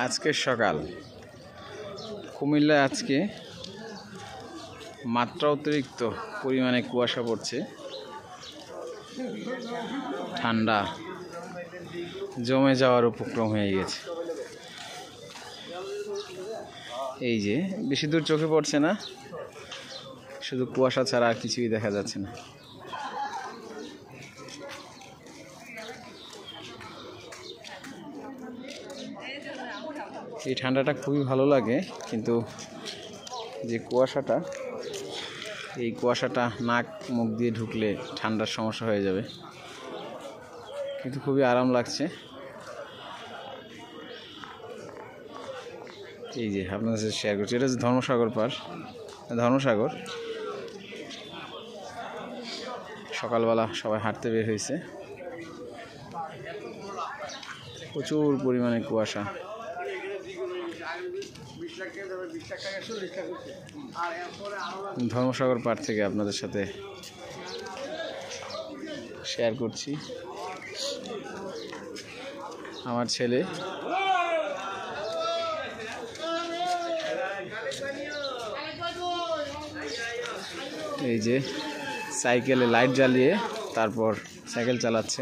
আজকের সকাল কুমিল্লায় আজকে মাত্রা অতিরিক্ত পরিমাণে কুয়াশা পড়ছে, ঠান্ডা জমে যাওয়ার উপক্রম হয়ে গেছে। এই যে বেশি দূর চোখে পড়ছে না, শুধু কুয়াশা ছাড়া আর কিছুই দেখা যাচ্ছে না। এই ঠান্ডাটা খুবই ভালো লাগে, কিন্তু যে কুয়াশাটা, এই কুয়াশাটা নাক মুখ দিয়ে ঢুকলে ঠান্ডার সমস্যা হয়ে যাবে, কিন্তু খুবই আরাম লাগছে। এই যে আপনাদের সাথে শেয়ার করছি, এটা হচ্ছে ধর্মসাগর পার, ধর্মসাগর। সকালবেলা সবাই হাঁটতে বের হয়েছে, প্রচুর পরিমাণে কুয়াশা। ধর্মসাগর পার থেকে আপনাদের সাথে শেয়ার করছি। আমার ছেলে এই যে সাইকেলে লাইট জ্বালিয়ে তারপর সাইকেল চালাচ্ছে।